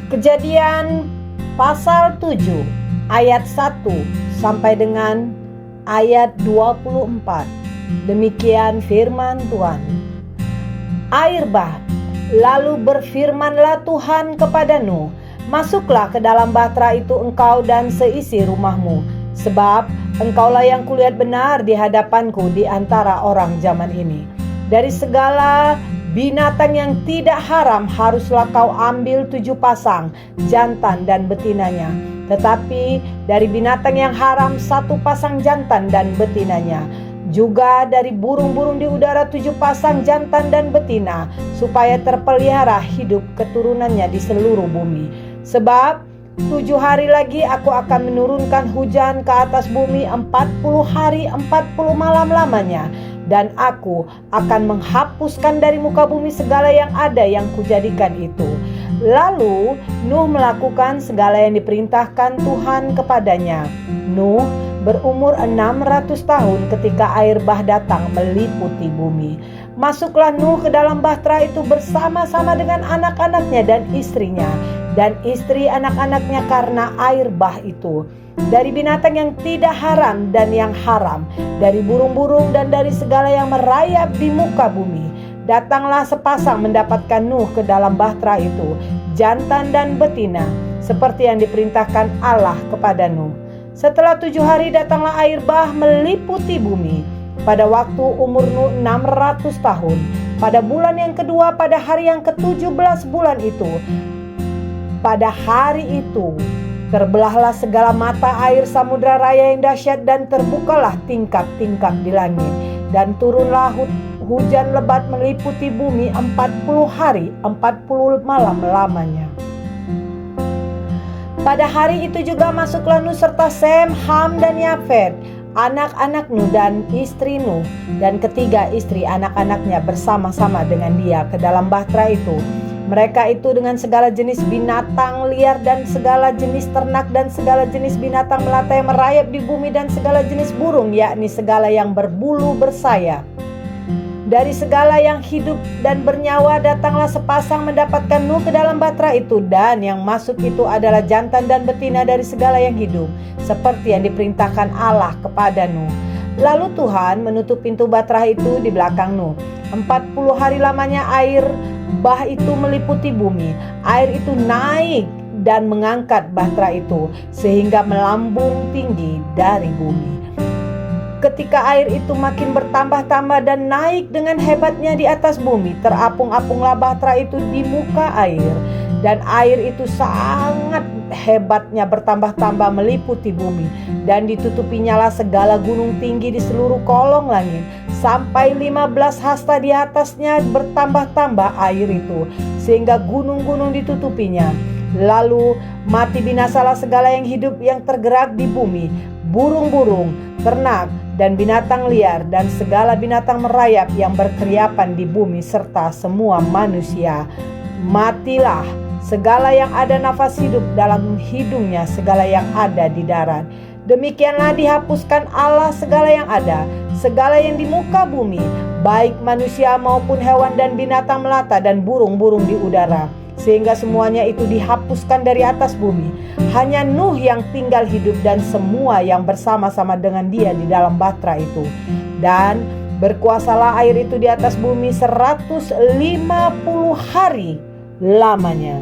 Kejadian pasal 7 ayat 1 sampai dengan ayat 24. Demikian firman Tuhan. Air bah. Lalu berfirmanlah Tuhan kepada Nuh, masuklah ke dalam bahtera itu engkau dan seisi rumahmu, sebab engkaulah yang kulihat benar di hadapanku di antara orang zaman ini. Dari segala binatang yang tidak haram haruslah kau ambil 7 pasang, jantan dan betinanya. Tetapi dari binatang yang haram 1 pasang jantan dan betinanya. Juga dari burung-burung di udara 7 pasang jantan dan betina, supaya terpelihara hidup keturunannya di seluruh bumi. Sebab 7 hari lagi aku akan menurunkan hujan ke atas bumi 40 hari 40 malam lamanya. Dan aku akan menghapuskan dari muka bumi segala yang ada yang kujadikan itu. Lalu Nuh melakukan segala yang diperintahkan Tuhan kepadanya. Nuh berumur 600 tahun ketika air bah datang meliputi bumi. Masuklah Nuh ke dalam bahtera itu bersama-sama dengan anak-anaknya dan istrinya, dan istri anak-anaknya karena air bah itu. Dari binatang yang tidak haram dan yang haram, dari burung-burung dan dari segala yang merayap di muka bumi. Datanglah sepasang mendapatkan Nuh ke dalam bahtera itu, jantan dan betina, seperti yang diperintahkan Allah kepada Nuh. Setelah 7 hari datanglah air bah meliputi bumi. Pada waktu umur Nuh 600 tahun, pada bulan yang kedua, pada hari yang ke-17 bulan itu, pada hari itu terbelahlah segala mata air samudra raya yang dahsyat, dan terbukalah tingkap-tingkap di langit, dan turunlah hujan lebat meliputi bumi 40 hari 40 malam lamanya. Pada hari itu juga masuklah Nuh serta Sem, Ham dan Yafet, anak-anak Nuh dan istri Nuh, dan ketiga istri anak-anaknya bersama-sama dengan dia ke dalam bahtera itu. Mereka itu dengan segala jenis binatang liar dan segala jenis ternak dan segala jenis binatang melata yang merayap di bumi dan segala jenis burung, yakni segala yang berbulu bersayap. Dari segala yang hidup dan bernyawa datanglah sepasang mendapatkan Nuh ke dalam bahtera itu, dan yang masuk itu adalah jantan dan betina dari segala yang hidup, seperti yang diperintahkan Allah kepada Nuh. Lalu Tuhan menutup pintu bahtera itu di belakang Nuh. 40 hari lamanya air bah itu meliputi bumi. Air itu naik dan mengangkat bahtera itu sehingga melambung tinggi dari bumi. Ketika air itu makin bertambah-tambah dan naik dengan hebatnya di atas bumi, terapung-apunglah bahtera itu di muka air, dan air itu sangat hebatnya bertambah-tambah meliputi bumi, dan ditutupinya lah segala gunung tinggi di seluruh kolong langit, sampai 15 hasta di atasnya bertambah-tambah air itu, sehingga gunung-gunung ditutupinya. Lalu mati binasalah segala yang hidup yang tergerak di bumi, burung-burung, ternak, dan binatang liar, dan segala binatang merayap yang berkeriapan di bumi, serta semua manusia. Matilah segala yang ada nafas hidup dalam hidungnya, segala yang ada di darat. Demikianlah dihapuskan Allah segala yang ada, segala yang di muka bumi, baik manusia maupun hewan dan binatang melata dan burung-burung di udara, sehingga semuanya itu dihapuskan dari atas bumi. Hanya Nuh yang tinggal hidup dan semua yang bersama-sama dengan dia di dalam bahtera itu. Dan berkuasalah air itu di atas bumi 150 hari lamanya.